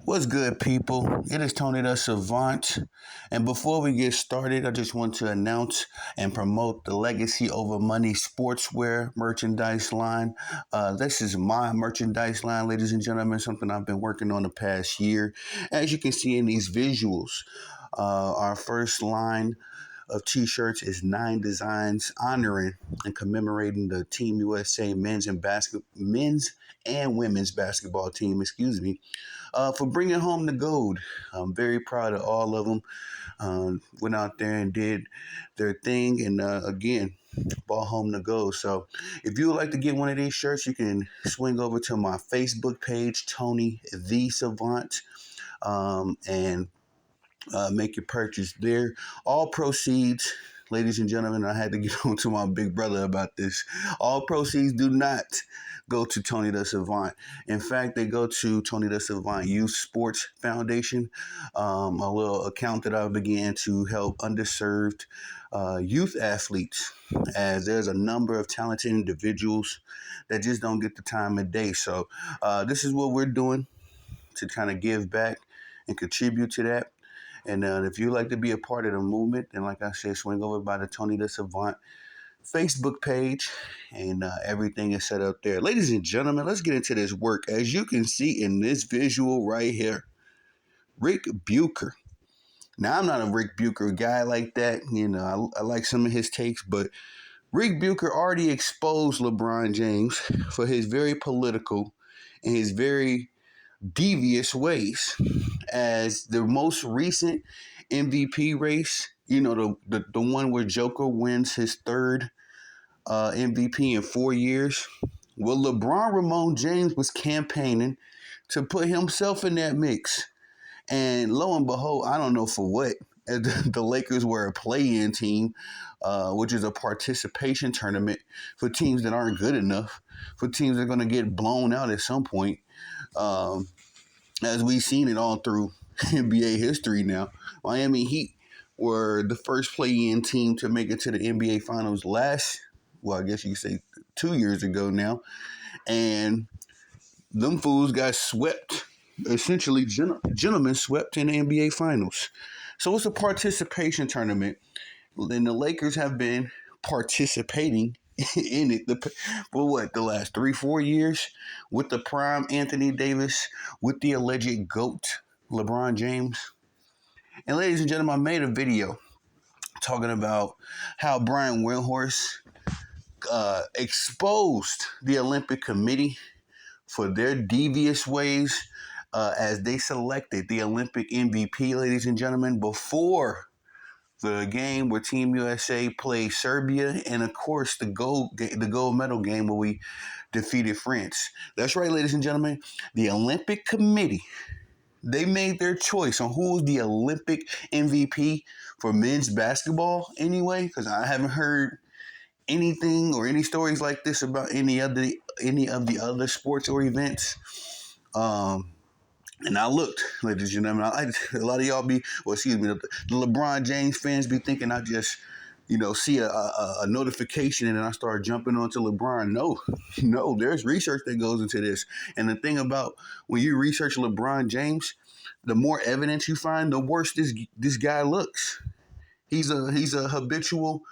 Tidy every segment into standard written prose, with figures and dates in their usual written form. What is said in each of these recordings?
What's good, people? It is Tony the Savant. And before we get started, I just want to announce and promote the Legacy Over Money sportswear merchandise line. This is my merchandise line, ladies and gentlemen, something I've been working on the past year. As you can see in these visuals, our first line of t-shirts is 9 designs honoring and commemorating the Team USA men's and women's basketball team, for bringing home the gold. I'm very proud of all of them. Went out there and did their thing, and again, brought home the gold. So if you would like to get one of these shirts, you can swing over to my Facebook page, Tony the Savant, and make your purchase there. All proceeds, ladies and gentlemen, I had to get on to my big brother about this. All proceeds do not go to Tony the Savant. In fact, they go to Tony the Savant Youth Sports Foundation, a little account that I began to help underserved youth athletes, as there's a number of talented individuals that just don't get the time of day. So this is what we're doing to kind of give back and contribute to that. And if you'd like to be a part of the movement, then like I said, swing over by the Tony the Savant Facebook page, and everything is set up there. Ladies and gentlemen, let's get into this work. As you can see in this visual right here, Rick Bucher. Now, I'm not a Rick Bucher guy like that. You know, I like some of his takes, but Rick Bucher already exposed LeBron James for his very political and his very devious ways. As the most recent MVP race, you know, the one where Joker wins his third MVP in 4 years. Well, LeBron Ramon James was campaigning to put himself in that mix. And lo and behold, I don't know for what, the Lakers were a play-in team, which is a participation tournament for teams that aren't good enough, for teams that are going to get blown out at some point. As we've seen it all through NBA history now. Miami Heat were the first play-in team to make it to the NBA Finals I guess you could say 2 years ago now. And them fools got swept, essentially gentlemen swept in the NBA Finals. So it's a participation tournament. And the Lakers have been participating in it for the last 3-4 years, with the prime Anthony Davis, with the alleged GOAT LeBron James. And ladies and gentlemen, I made a video talking about how Brian Windhorst exposed the Olympic Committee for their devious ways as they selected the Olympic MVP, ladies and gentlemen, before the game where Team USA played Serbia, and of course the gold medal game where we defeated France. That's right, ladies and gentlemen. The Olympic Committee, they made their choice on who was the Olympic MVP for men's basketball anyway, because I haven't heard anything or any stories like this about any of the other sports or events. And I looked, ladies and gentlemen, a lot of y'all the LeBron James fans be thinking I just, see a notification and then I start jumping onto LeBron. No, there's research that goes into this. And the thing about when you research LeBron James, the more evidence you find, the worse this guy looks. He's a habitual.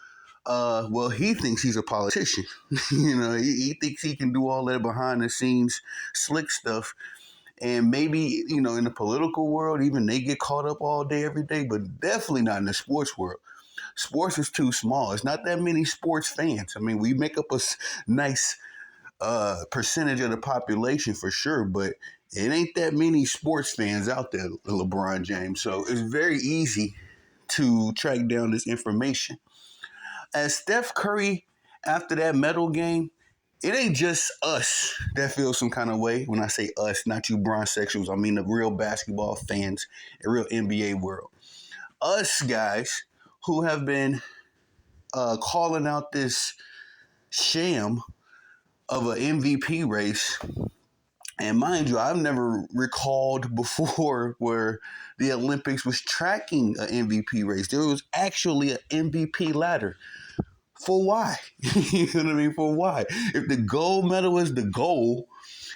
He thinks he's a politician. He thinks he can do all that behind the scenes slick stuff. And maybe, in the political world, even they get caught up all day, every day, but definitely not in the sports world. Sports is too small. It's not that many sports fans. I mean, we make up a nice percentage of the population for sure, but it ain't that many sports fans out there, LeBron James. So it's very easy to track down this information. As Steph Curry, after that medal game, it ain't just us that feel some kind of way. When I say us, not you bronzexuals, I mean the real basketball fans, the real NBA world. Us guys who have been calling out this sham of an MVP race. And mind you, I've never recalled before where the Olympics was tracking an MVP race. There was actually an MVP ladder. For why? You know what I mean? For why? If the gold medal is the goal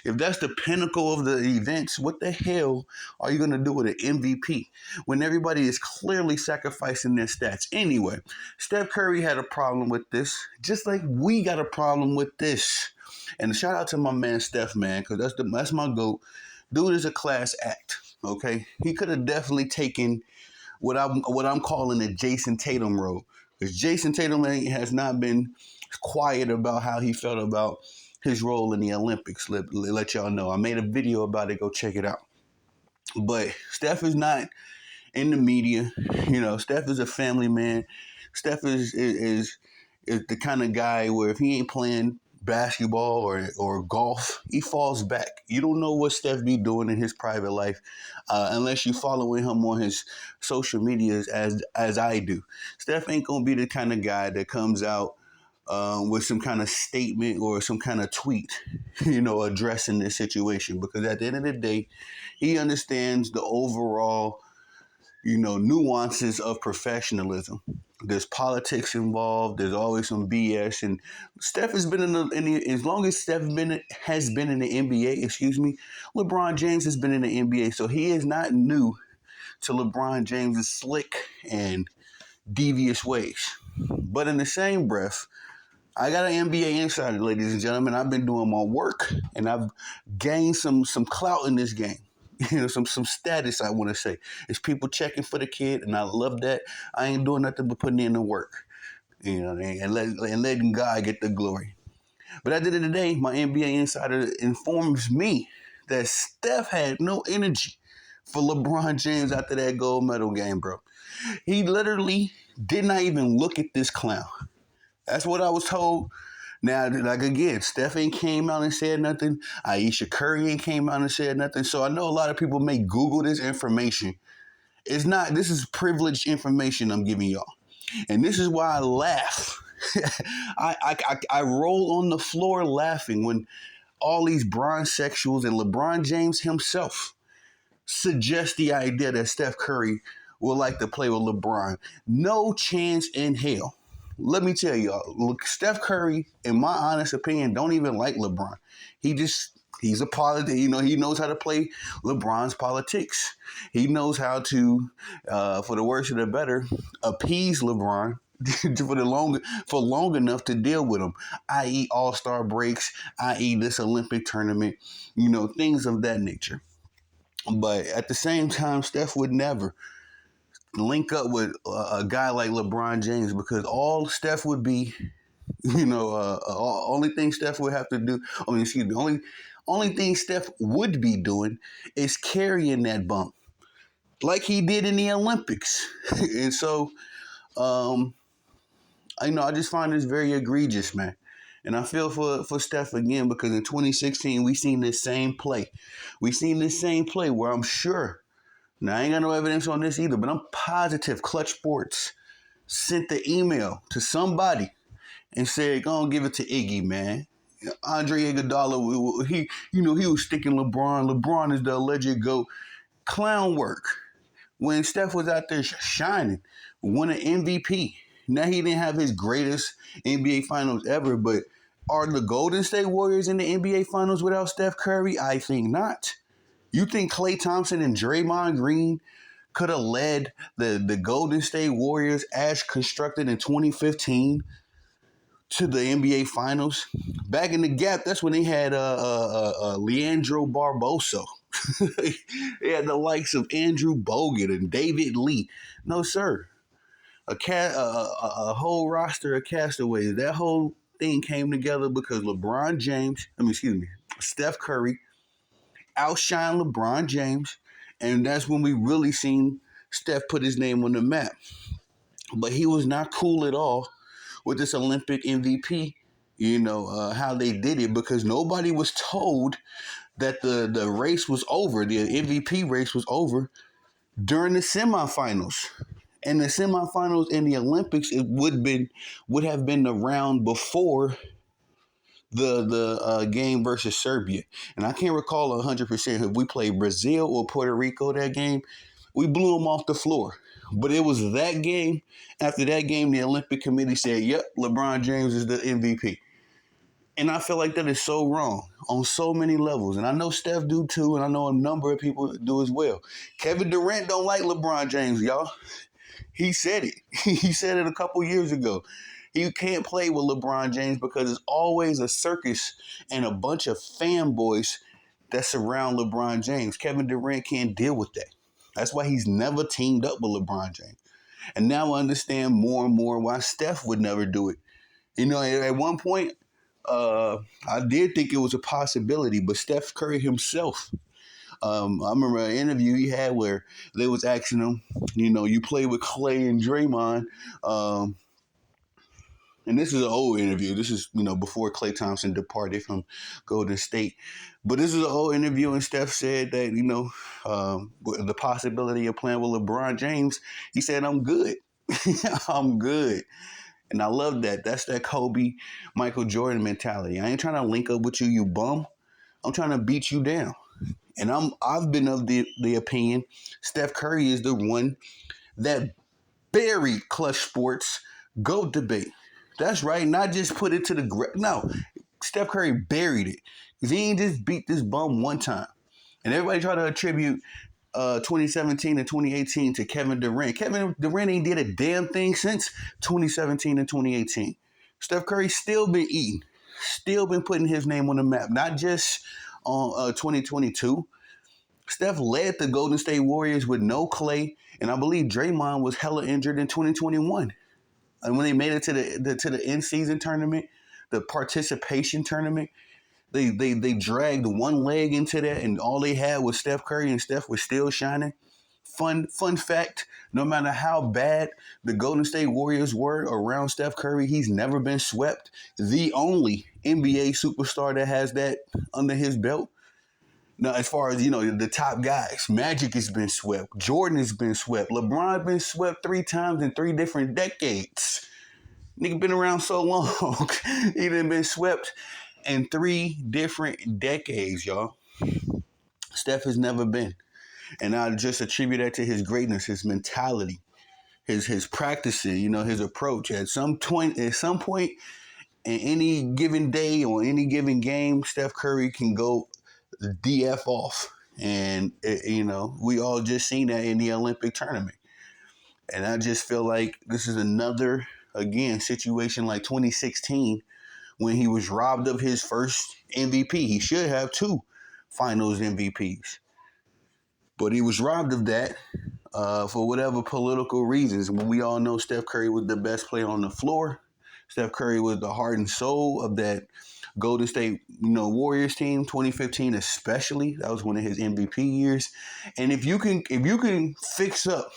If that's the pinnacle of the events, what the hell are you going to do with an MVP when everybody is clearly sacrificing their stats? Anyway, Steph Curry had a problem with this, just like we got a problem with this. And shout out to my man Steph, man, because that's my goat. Dude is a class act. Okay, he could have definitely taken what I'm calling the Jason Tatum road, because Jason Tatum has not been quiet about how he felt about his role in the Olympics. Let y'all know. I made a video about it. Go check it out. But Steph is not in the media. Steph is a family man. Steph is the kind of guy where if he ain't playing basketball or golf, he falls back. You don't know what Steph be doing in his private life unless you following him on his social medias as I do. Steph ain't gonna be the kind of guy that comes out with some kind of statement or some kind of tweet, addressing this situation, because at the end of the day, he understands the overall nuances of professionalism. There's politics involved. There's always some BS. And Steph has been as long as Steph has been in the NBA, LeBron James has been in the NBA. So he is not new to LeBron James's slick and devious ways. But in the same breath, I got an NBA insider, ladies and gentlemen. I've been doing my work, and I've gained some clout in this game. Some status, I want to say. It's people checking for the kid, and I love that. I ain't doing nothing but putting in the work, and letting God get the glory. But at the end of the day, my NBA insider informs me that Steph had no energy for LeBron James after that gold medal game, bro. He literally did not even look at this clown. That's what I was told. Now, like again, Steph ain't came out and said nothing. Ayesha Curry ain't came out and said nothing. So I know a lot of people may Google this information. This is privileged information I'm giving y'all. And this is why I laugh. I roll on the floor laughing when all these bronze sexuals and LeBron James himself suggest the idea that Steph Curry would like to play with LeBron. No chance in hell. Let me tell y'all, look, Steph Curry, in my honest opinion, don't even like LeBron. He's a politician. He knows how to play LeBron's politics. He knows how to, for the worse or the better, appease LeBron for long enough to deal with him, i.e. All-Star breaks, i.e. this Olympic tournament, things of that nature. But at the same time, Steph would never link up with a guy like LeBron James, because all Steph would be, only thing Steph would have to do, only thing Steph would be doing is carrying that bump like he did in the Olympics. And so, I just find this very egregious, man. And I feel for Steph again, because in 2016, we seen this same play. We seen this same play where I'm sure, now, I ain't got no evidence on this either, but I'm positive Clutch Sports sent the email to somebody and said, go on, give it to Iggy, man. Andre Iguodala, he was sticking LeBron. LeBron is the alleged GOAT. Clown work. When Steph was out there shining, won an MVP. Now, he didn't have his greatest NBA Finals ever, but are the Golden State Warriors in the NBA Finals without Steph Curry? I think not. You think Klay Thompson and Draymond Green could have led the Golden State Warriors as constructed in 2015 to the NBA Finals? Back in the gap, that's when they had Leandro Barbosa. They had the likes of Andrew Bogut and David Lee. No, sir. A whole roster of castaways. That whole thing came together because Steph Curry outshine LeBron James, and that's when we really seen Steph put his name on the map. But he was not cool at all with this Olympic MVP, how they did it, because nobody was told that the race was over, the MVP race was over during the semifinals. And the semifinals in the Olympics, it would have been the round before the game versus Serbia. And I can't recall 100% if we played Brazil or Puerto Rico that game. We blew them off the floor. But it was that game. After that game, the Olympic Committee said, yep, LeBron James is the MVP. And I feel like that is so wrong on so many levels. And I know Steph do too, and I know a number of people do as well. Kevin Durant don't like LeBron James, y'all. He said it. He said it a couple years ago. You can't play with LeBron James because it's always a circus and a bunch of fanboys that surround LeBron James. Kevin Durant can't deal with that. That's why he's never teamed up with LeBron James. And now I understand more and more why Steph would never do it. You know, at one point, I did think it was a possibility, but Steph Curry himself, I remember an interview he had where they was asking him, you know, you play with Clay and Draymond, and this is an old interview. This is, you know, before Klay Thompson departed from Golden State. But this is an old interview, and Steph said that, you know, the possibility of playing with LeBron James, he said, I'm good. I'm good. And I love that. That's that Kobe, Michael Jordan mentality. I ain't trying to link up with you, you bum. I'm trying to beat you down. And I've been of the opinion Steph Curry is the one that buried Clutch Sports GOAT debate. That's right. Not just put it to the ground. No, Steph Curry buried it. Because he ain't just beat this bum one time. And everybody try to attribute 2017 and 2018 to Kevin Durant. Kevin Durant ain't did a damn thing since 2017 and 2018. Steph Curry still been eating. Still been putting his name on the map. Not just on 2022. Steph led the Golden State Warriors with no Clay. And I believe Draymond was hella injured in 2021. And when they made it to the in-season tournament, the participation tournament, they dragged one leg into that, and all they had was Steph Curry, and Steph was still shining. Fun fact, no matter how bad the Golden State Warriors were around Steph Curry, he's never been swept. The only NBA superstar that has that under his belt. Now, as far as, you know, the top guys, Magic has been swept. Jordan has been swept. LeBron been swept 3 times in 3 different decades. Nigga been around so long. He done been swept in 3 different decades, y'all. Steph has never been. And I just attribute that to his greatness, his mentality, his practicing, you know, his approach. At some point in any given day or any given game, Steph Curry can go DF off. And, you know, we all just seen that in the Olympic tournament. And I just feel like this is another, again, situation like 2016 when he was robbed of his first MVP. He should have 2 finals MVPs. But he was robbed of that for whatever political reasons. When we all know Steph Curry was the best player on the floor. Steph Curry was the heart and soul of that Golden State, you know, Warriors team, 2015 especially. That was one of his MVP years. And if you can fix up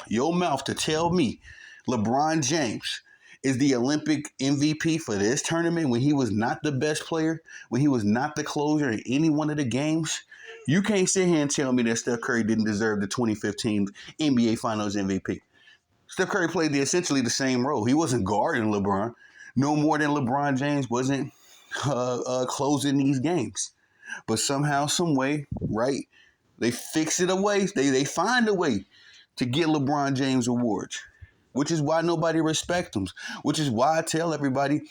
your mouth to tell me LeBron James is the Olympic MVP for this tournament when he was not the best player, when he was not the closer in any one of the games, you can't sit here and tell me that Steph Curry didn't deserve the 2015 NBA Finals MVP. Steph Curry played essentially the same role. He wasn't guarding LeBron, no more than LeBron James wasn't closing these games. But somehow, some way, right, they fix it away. They find a way to get LeBron James awards, which is why nobody respects him, which is why I tell everybody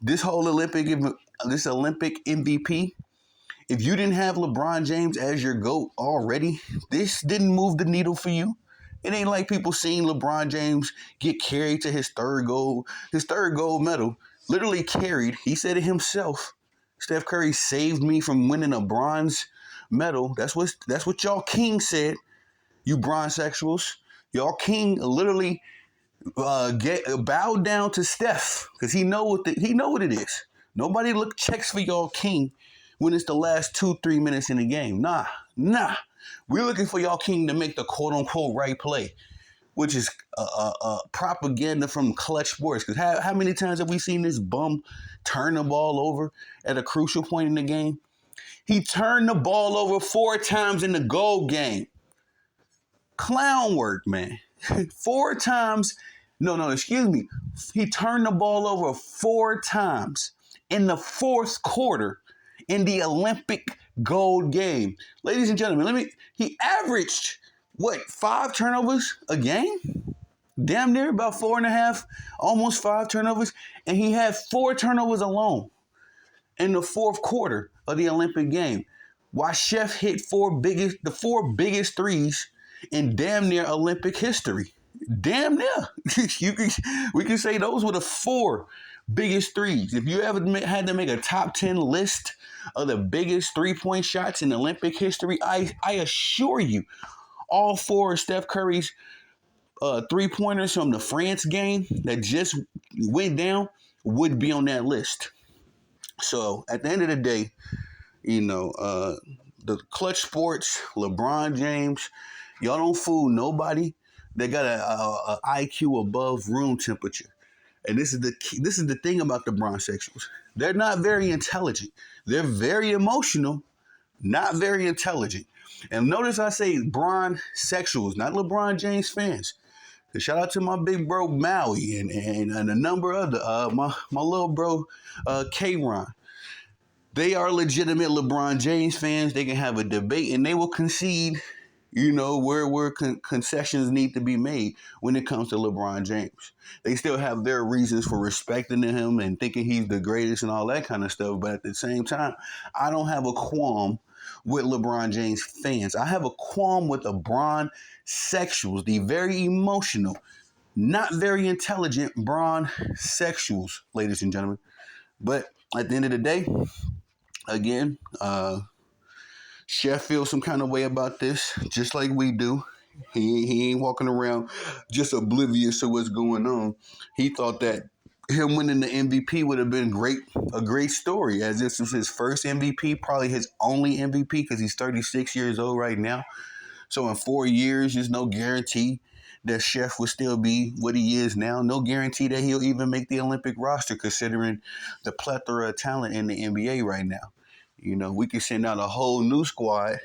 this Olympic MVP, if you didn't have LeBron James as your GOAT already, this didn't move the needle for you. It ain't like people seeing LeBron James get carried to his third gold medal, literally carried. He said it himself. Steph Curry saved me from winning a bronze medal. That's what y'all king said, you bronzesexuals. Y'all king literally bowed down to Steph because he know what it is. Nobody checks for y'all king when it's the last 2-3 minutes in the game. Nah. We're looking for y'all king to make the quote unquote right play, which is propaganda from Clutch Sports. Because how many times have we seen this bum turn the ball over at a crucial point in the game? He turned the ball over 4 times in the goal game. Clown work, man. 4 times. No, excuse me. He turned the ball over 4 times in the 4th quarter in the Olympic gold game. Ladies and gentlemen, he averaged, 5 turnovers a game? Damn near about 4.5, almost 5 turnovers. And he had 4 turnovers alone. in the fourth quarter of the Olympic game. While Chef hit the four biggest threes in damn near Olympic history. Damn near. We can say those were the four biggest threes. If you ever had to make a top 10 list of the biggest 3-point shots in Olympic history, I assure you, all four of Steph Curry's 3-pointers from the France game that just went down would be on that list. So at the end of the day, the clutch sports, LeBron James, y'all don't fool nobody. They got a IQ above room temperature. And this is the thing about the bronsexuals. They're not very intelligent. They're very emotional, not very intelligent. And notice I say Bron sexuals, not LeBron James fans. Shout out to my big bro Maui and a number of my little bro K-Ron. They are legitimate LeBron James fans. They can have a debate and they will concede, where concessions need to be made when it comes to LeBron James. They still have their reasons for respecting him and thinking he's the greatest and all that kind of stuff. But at the same time, I don't have a qualm with LeBron James fans. I have a qualm with the Bron sexuals, the very emotional, not very intelligent Bron sexuals, ladies and gentlemen. But at the end of the day, again, Chef feels some kind of way about this, just like we do. He ain't walking around just oblivious to what's going on. He thought that him winning the MVP would have been a great story, as this was his first MVP, probably his only MVP, because he's 36 years old right now. So in 4 years, there's no guarantee that Chef will still be what he is now. No guarantee that he'll even make the Olympic roster, considering the plethora of talent in the NBA right now. We could send out a whole new squad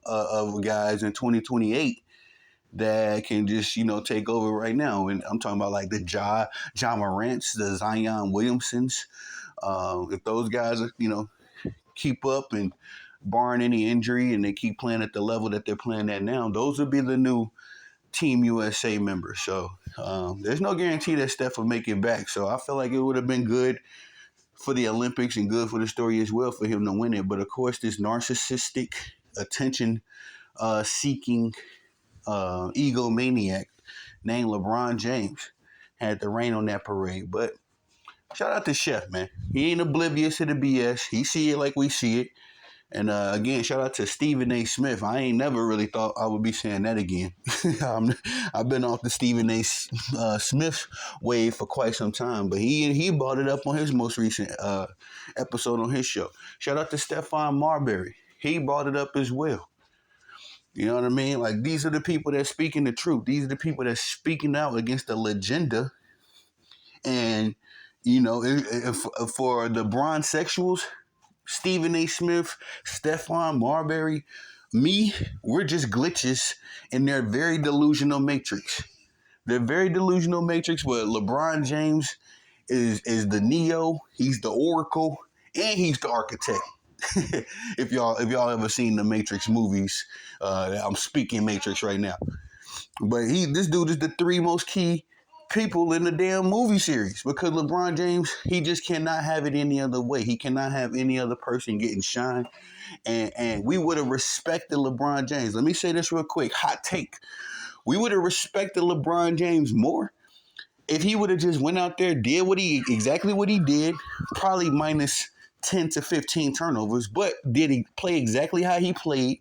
of guys in 2028 that can just, take over right now. And I'm talking about like the Ja Morants, the Zion Williamsons. If those guys, keep up and barring any injury and they keep playing at the level that they're playing at now, those would be the new Team USA members. So there's no guarantee that Steph will make it back. So I feel like it would have been good for the Olympics and good for the story as well for him to win it. But of course, this narcissistic, attention-seeking egomaniac named LeBron James had the rain on that parade. But shout out to Chef, man. He ain't oblivious to the BS. He see it like we see it. And again, shout out to Stephen A. Smith. I ain't never really thought I would be saying that again. I've been off the Stephen A. Smith wave for quite some time, but he brought it up on his most recent episode on his show. Shout out to Stephon Marbury. He brought it up as well. You know what I mean? Like, these are the people that's speaking the truth. These are the people that's speaking out against the legenda. And, for the bronsexuals, Stephen A. Smith, Stephon Marbury, me, we're just glitches in their very delusional matrix. Their very delusional matrix where LeBron James is the Neo, he's the Oracle, and he's the architect. if y'all ever seen the Matrix movies, I'm speaking Matrix right now. But this dude is the three most key people in the damn movie series, because LeBron James, he just cannot have it any other way. He cannot have any other person getting shine. And we would have respected LeBron James. Let me say this real quick. Hot take. We would have respected LeBron James more if he would have just went out there, did exactly what he did, probably minus 10 to 15 turnovers, but did he play exactly how he played?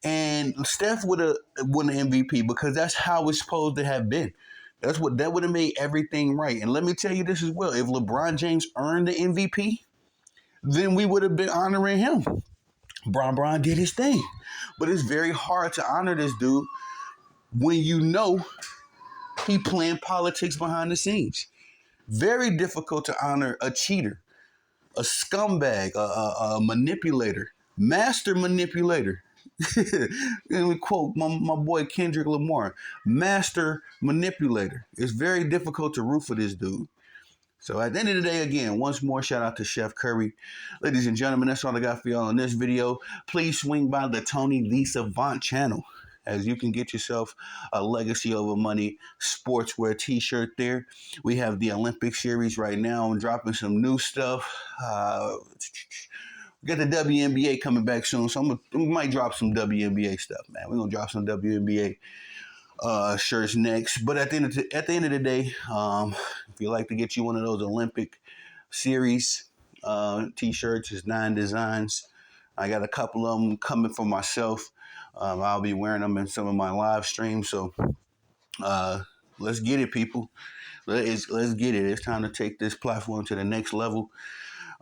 And Steph would have won the MVP, because that's how it's supposed to have been. That would have made everything right. And let me tell you this as well. If LeBron James earned the MVP, then we would have been honoring him. Bron did his thing. But it's very hard to honor this dude when you know he playing politics behind the scenes. Very difficult to honor a cheater, a scumbag, a manipulator, master manipulator. Let me quote my boy Kendrick Lamar, master manipulator. It's very difficult to root for this dude. So at the end of the day, again, once more, shout out to Chef Curry. Ladies and gentlemen, that's all I got for y'all in this video. Please swing by the Tony the Savant channel as you can get yourself a Legacy Over Money sportswear t-shirt there. We have the Olympic series right now. I'm dropping some new stuff. We got the WNBA coming back soon, so we might drop some WNBA stuff, man. We're gonna drop some WNBA shirts next. But at the end of the day, if you like to get you one of those Olympic series t-shirts, it's 9 designs. I got a couple of them coming for myself. I'll be wearing them in some of my live streams. So uh, let's get it, people. Let's get it. It's time to take this platform to the next level.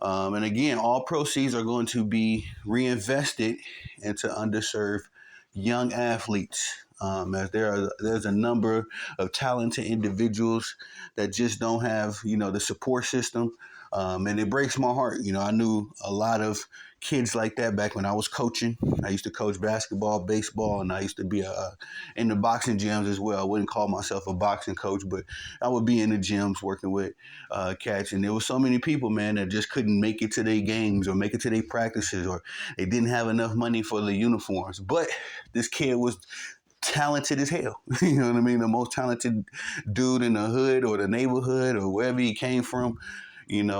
And again, all proceeds are going to be reinvested into underserved young athletes. As there's a number of talented individuals that just don't have, the support system. And it breaks my heart. I knew a lot of kids like that back when I was coaching. I used to coach basketball, baseball, and I used to be in the boxing gyms as well. I wouldn't call myself a boxing coach, but I would be in the gyms working with cats. And there were so many people, man, that just couldn't make it to their games or make it to their practices, or they didn't have enough money for the uniforms. But this kid was talented as hell. You know what I mean? The most talented dude in the hood or the neighborhood or wherever he came from. And I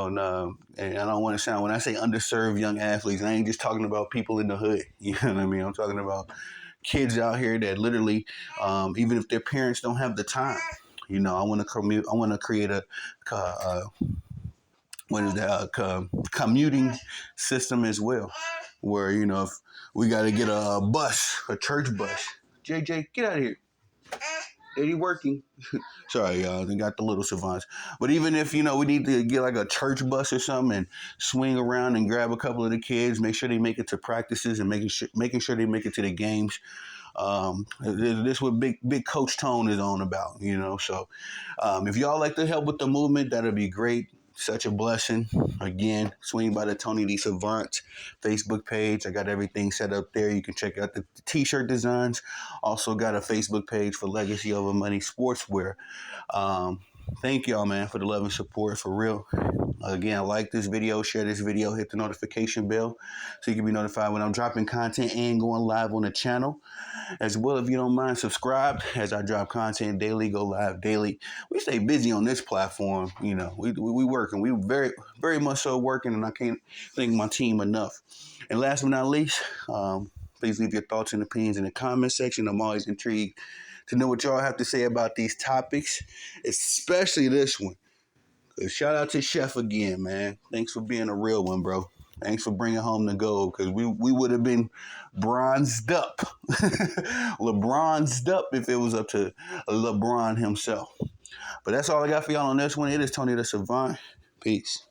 don't want to sound, when I say underserved young athletes, I ain't just talking about people in the hood. You know what I mean? I'm talking about kids out here that literally, even if their parents don't have the time, I want to create a commuting system as well, where if we got to get a bus, a church bus. JJ, get out of here. Are you working? Sorry, y'all. They got the little savants. But even if, we need to get like a church bus or something and swing around and grab a couple of the kids, make sure they make it to practices and making sure they make it to the games. This what big Coach Tone is on about, So if y'all like to help with the movement, that'll be great. Such a blessing. Again, swing by the Tony D. Savant Facebook page. I got everything set up there. You can check out the t-shirt designs. Also got a Facebook page for Legacy Over Money Sportswear. Thank y'all, man, for the love and support, for real. Again, like this video, share this video, hit the notification bell so you can be notified when I'm dropping content and going live on the channel. As well, if you don't mind, subscribe as I drop content daily, go live daily. We stay busy on this platform. We working. We very, very much so working, and I can't thank my team enough. And last but not least, please leave your thoughts and opinions in the comment section. I'm always intrigued to know what y'all have to say about these topics, especially this one. Shout out to Chef again, man. Thanks for being a real one, bro. Thanks for bringing home the gold, because we would have been bronzed up. LeBronzed up if it was up to LeBron himself. But that's all I got for y'all on this one. It is Tony the Savant. Peace.